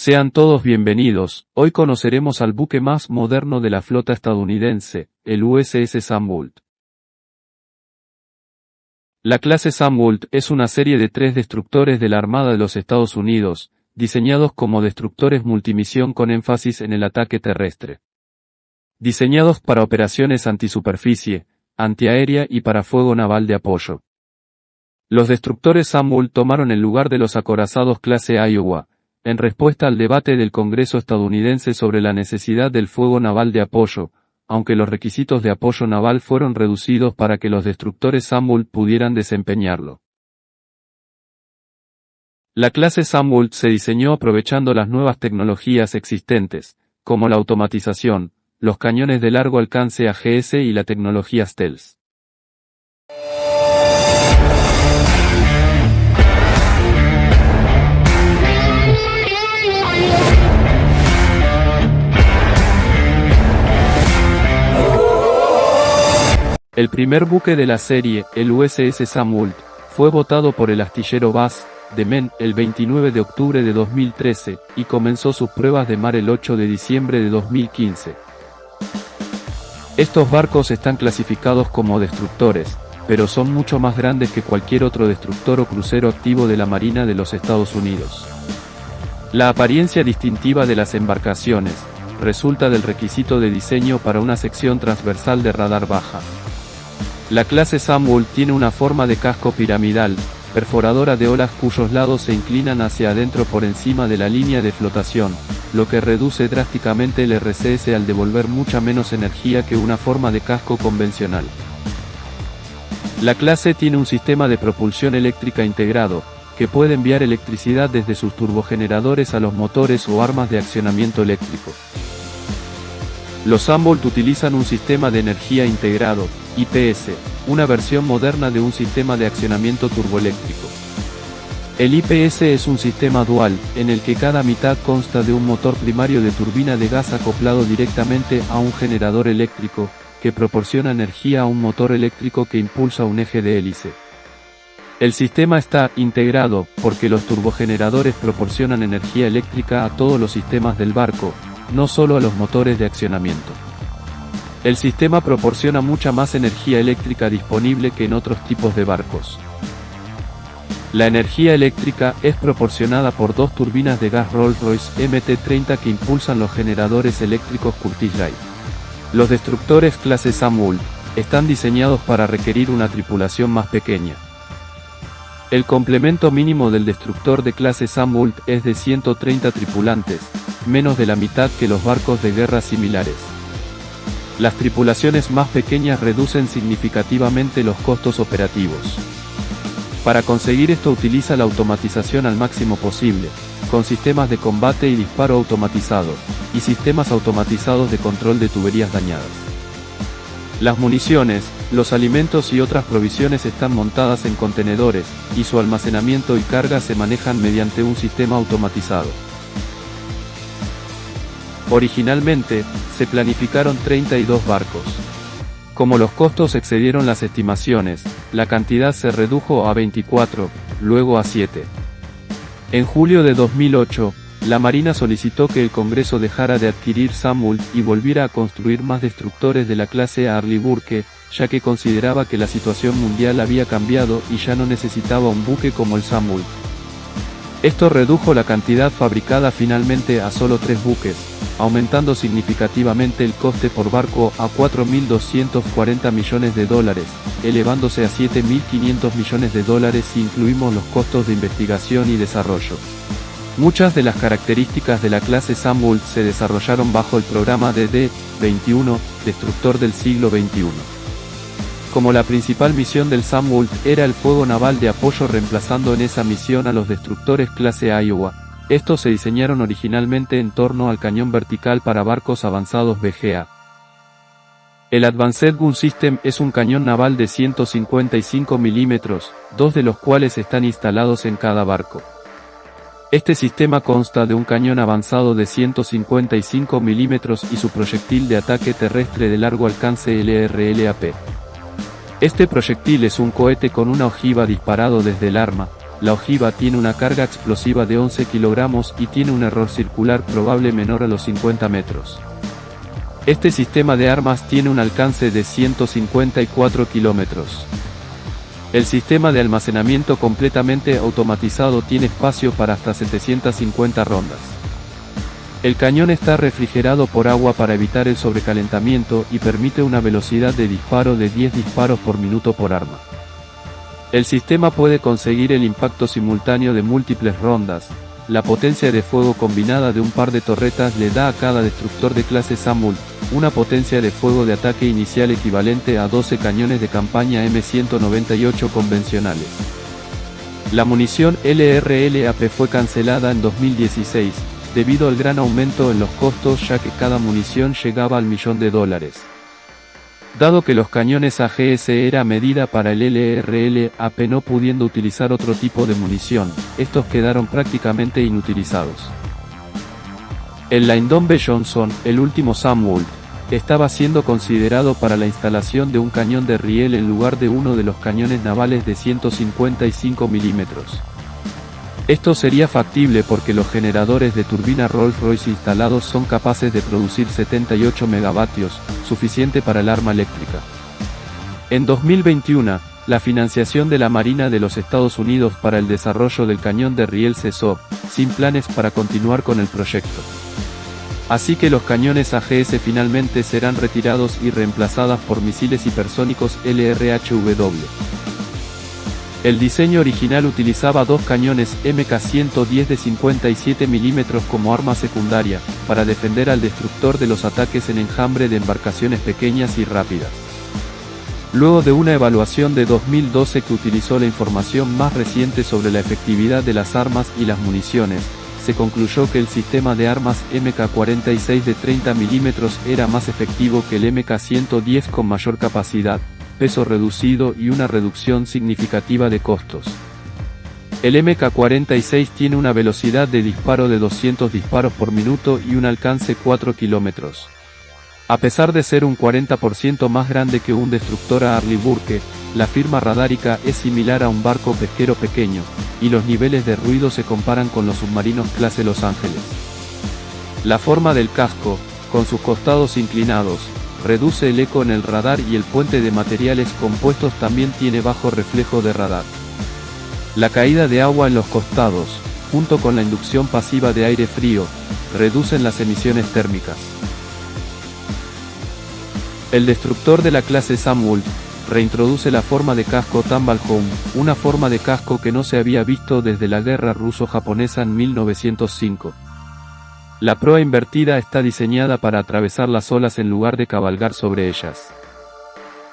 Sean todos bienvenidos. Hoy conoceremos al buque más moderno de la flota estadounidense, el USS Samuel. La clase Samuel es una serie de 3 destructores de la Armada de los Estados Unidos, diseñados como destructores multimisión con énfasis en el ataque terrestre. Diseñados para operaciones antisuperficie, antiaérea y para fuego naval de apoyo. Los destructores Samuel tomaron el lugar de los acorazados clase Iowa, en respuesta al debate del Congreso estadounidense sobre la necesidad del fuego naval de apoyo, aunque los requisitos de apoyo naval fueron reducidos para que los destructores Samuel pudieran desempeñarlo. La clase Samuel se diseñó aprovechando las nuevas tecnologías existentes, como la automatización, los cañones de largo alcance AGS y la tecnología Stealth. El primer buque de la serie, el USS Samuel, fue botado por el astillero Bass de Maine el 29 de octubre de 2013, y comenzó sus pruebas de mar el 8 de diciembre de 2015. Estos barcos están clasificados como destructores, pero son mucho más grandes que cualquier otro destructor o crucero activo de la Marina de los Estados Unidos. La apariencia distintiva de las embarcaciones resulta del requisito de diseño para una sección transversal de radar baja. La clase Samuel tiene una forma de casco piramidal, perforadora de olas cuyos lados se inclinan hacia adentro por encima de la línea de flotación, lo que reduce drásticamente el RCS al devolver mucha menos energía que una forma de casco convencional. La clase tiene un sistema de propulsión eléctrica integrado, que puede enviar electricidad desde sus turbogeneradores a los motores o armas de accionamiento eléctrico. Los Samuel utilizan un sistema de energía integrado, IPS, una versión moderna de un sistema de accionamiento turboeléctrico. El IPS es un sistema dual, en el que cada mitad consta de un motor primario de turbina de gas acoplado directamente a un generador eléctrico, que proporciona energía a un motor eléctrico que impulsa un eje de hélice. El sistema está integrado, porque los turbogeneradores proporcionan energía eléctrica a todos los sistemas del barco, no solo a los motores de accionamiento. El sistema proporciona mucha más energía eléctrica disponible que en otros tipos de barcos. La energía eléctrica es proporcionada por 2 turbinas de gas Rolls-Royce MT-30 que impulsan los generadores eléctricos Curtiss-Wright. Los destructores clase Samuel están diseñados para requerir una tripulación más pequeña. El complemento mínimo del destructor de clase Samuel es de 130 tripulantes, menos de la mitad que los barcos de guerra similares. Las tripulaciones más pequeñas reducen significativamente los costos operativos. Para conseguir esto utiliza la automatización al máximo posible, con sistemas de combate y disparo automatizado, y sistemas automatizados de control de tuberías dañadas. Las municiones, los alimentos y otras provisiones están montadas en contenedores, y su almacenamiento y carga se manejan mediante un sistema automatizado. Originalmente, se planificaron 32 barcos. Como los costos excedieron las estimaciones, la cantidad se redujo a 24, luego a 7. En julio de 2008, la Marina solicitó que el Congreso dejara de adquirir Samuel y volviera a construir más destructores de la clase Arleigh Burke, ya que consideraba que la situación mundial había cambiado y ya no necesitaba un buque como el Samuel. Esto redujo la cantidad fabricada finalmente a solo 3 buques, aumentando significativamente el coste por barco a $4.240 millones, elevándose a $7.500 millones si incluimos los costos de investigación y desarrollo. Muchas de las características de la clase Samuel se desarrollaron bajo el programa DD-21, destructor del siglo XXI. Como la principal misión del Samuel era el fuego naval de apoyo, reemplazando en esa misión a los destructores clase Iowa, estos se diseñaron originalmente en torno al cañón vertical para barcos avanzados VGA. El Advanced Gun System es un cañón naval de 155 mm, 2 de los cuales están instalados en cada barco. Este sistema consta de un cañón avanzado de 155 mm y su proyectil de ataque terrestre de largo alcance LRLAP. Este proyectil es un cohete con una ojiva disparado desde el arma, la ojiva tiene una carga explosiva de 11 kilogramos y tiene un error circular probable menor a los 50 metros. Este sistema de armas tiene un alcance de 154 kilómetros. El sistema de almacenamiento completamente automatizado tiene espacio para hasta 750 rondas. El cañón está refrigerado por agua para evitar el sobrecalentamiento y permite una velocidad de disparo de 10 disparos por minuto por arma. El sistema puede conseguir el impacto simultáneo de múltiples rondas. La potencia de fuego combinada de un par de torretas le da a cada destructor de clase Samult una potencia de fuego de ataque inicial equivalente a 12 cañones de campaña M198 convencionales. La munición LRLAP fue cancelada en 2016, debido al gran aumento en los costos ya que cada munición llegaba al $1.000.000. Dado que los cañones AGS era medida para el LRLAP no pudiendo utilizar otro tipo de munición, estos quedaron prácticamente inutilizados. El Lyndon B. Johnson, el último Samult, estaba siendo considerado para la instalación de un cañón de riel en lugar de uno de los cañones navales de 155 mm. Esto sería factible porque los generadores de turbina Rolls-Royce instalados son capaces de producir 78 megavatios, suficiente para el arma eléctrica. En 2021, la financiación de la Marina de los Estados Unidos para el desarrollo del cañón de riel cesó, sin planes para continuar con el proyecto. Así que los cañones AGS finalmente serán retirados y reemplazadas por misiles hipersónicos LRHW. El diseño original utilizaba dos cañones MK-110 de 57 mm como arma secundaria, para defender al destructor de los ataques en enjambre de embarcaciones pequeñas y rápidas. Luego de una evaluación de 2012 que utilizó la información más reciente sobre la efectividad de las armas y las municiones, se concluyó que el sistema de armas MK-46 de 30 mm era más efectivo que el MK-110 con mayor capacidad, peso reducido y una reducción significativa de costos. El MK-46 tiene una velocidad de disparo de 200 disparos por minuto y un alcance 4 kilómetros. A pesar de ser un 40% más grande que un destructor Arleigh Burke, la firma radárica es similar a un barco pesquero pequeño, y los niveles de ruido se comparan con los submarinos clase Los Ángeles. La forma del casco, con sus costados inclinados, reduce el eco en el radar y el puente de materiales compuestos también tiene bajo reflejo de radar. La caída de agua en los costados, junto con la inducción pasiva de aire frío, reducen las emisiones térmicas. El destructor de la clase Samult reintroduce la forma de casco Tumble-Home, una forma de casco que no se había visto desde la guerra ruso-japonesa en 1905. La proa invertida está diseñada para atravesar las olas en lugar de cabalgar sobre ellas.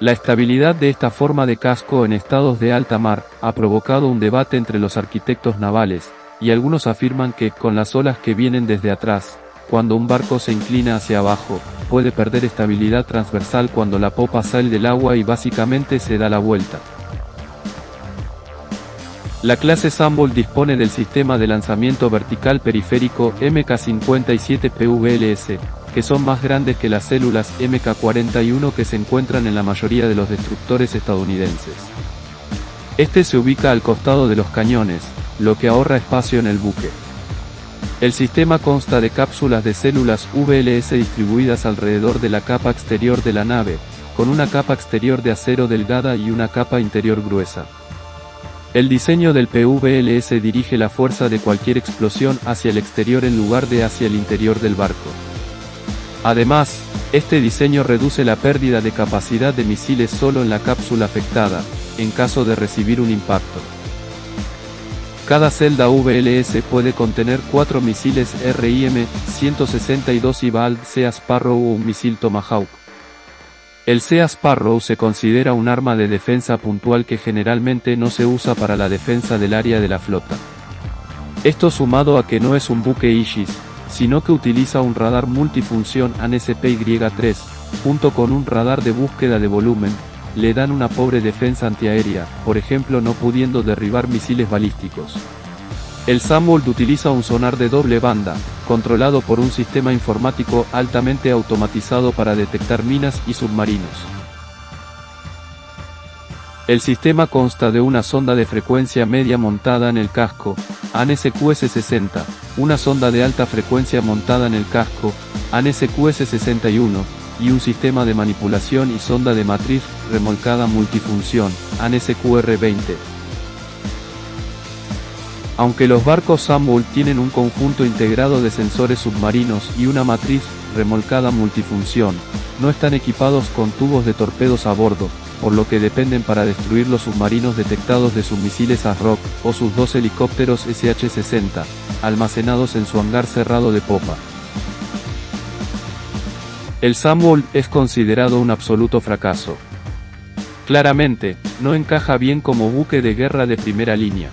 La estabilidad de esta forma de casco en estados de alta mar ha provocado un debate entre los arquitectos navales, y algunos afirman que, con las olas que vienen desde atrás, cuando un barco se inclina hacia abajo, puede perder estabilidad transversal cuando la popa sale del agua y básicamente se da la vuelta. La clase Samult dispone del sistema de lanzamiento vertical periférico MK-57 PVLS, que son más grandes que las células MK-41 que se encuentran en la mayoría de los destructores estadounidenses. Este se ubica al costado de los cañones, lo que ahorra espacio en el buque. El sistema consta de cápsulas de células VLS distribuidas alrededor de la capa exterior de la nave, con una capa exterior de acero delgada y una capa interior gruesa. El diseño del PVLS dirige la fuerza de cualquier explosión hacia el exterior en lugar de hacia el interior del barco. Además, este diseño reduce la pérdida de capacidad de misiles solo en la cápsula afectada, en caso de recibir un impacto. Cada celda VLS puede contener 4 misiles RIM-162 y Bald Sea Sparrow o un misil Tomahawk. El Sea Sparrow se considera un arma de defensa puntual que generalmente no se usa para la defensa del área de la flota. Esto sumado a que no es un buque Aegis, sino que utiliza un radar multifunción ANSPY-3, junto con un radar de búsqueda de volumen, le dan una pobre defensa antiaérea, por ejemplo no pudiendo derribar misiles balísticos. El Samult utiliza un sonar de doble banda, controlado por un sistema informático altamente automatizado para detectar minas y submarinos. El sistema consta de una sonda de frecuencia media montada en el casco, ANSQS-60, una sonda de alta frecuencia montada en el casco, ANSQS-61, y un sistema de manipulación y sonda de matriz remolcada multifunción, ANSQR-20. Aunque los barcos Zambul tienen un conjunto integrado de sensores submarinos y una matriz remolcada multifunción, no están equipados con tubos de torpedos a bordo, por lo que dependen para destruir los submarinos detectados de sus misiles ASROC, o sus dos helicópteros SH-60, almacenados en su hangar cerrado de popa. El Zambul es considerado un absoluto fracaso. Claramente, no encaja bien como buque de guerra de primera línea.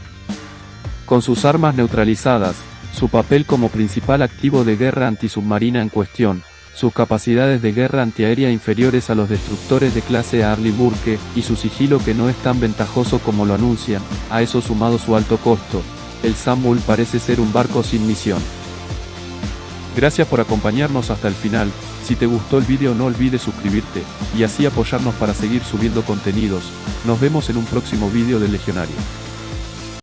Con sus armas neutralizadas, su papel como principal activo de guerra antisubmarina en cuestión, sus capacidades de guerra antiaérea inferiores a los destructores de clase Arleigh Burke, y su sigilo que no es tan ventajoso como lo anuncian, a eso sumado su alto costo, el Zambul parece ser un barco sin misión. Gracias por acompañarnos hasta el final. Si te gustó el vídeo no olvides suscribirte, y así apoyarnos para seguir subiendo contenidos. Nos vemos en un próximo vídeo del Legionario.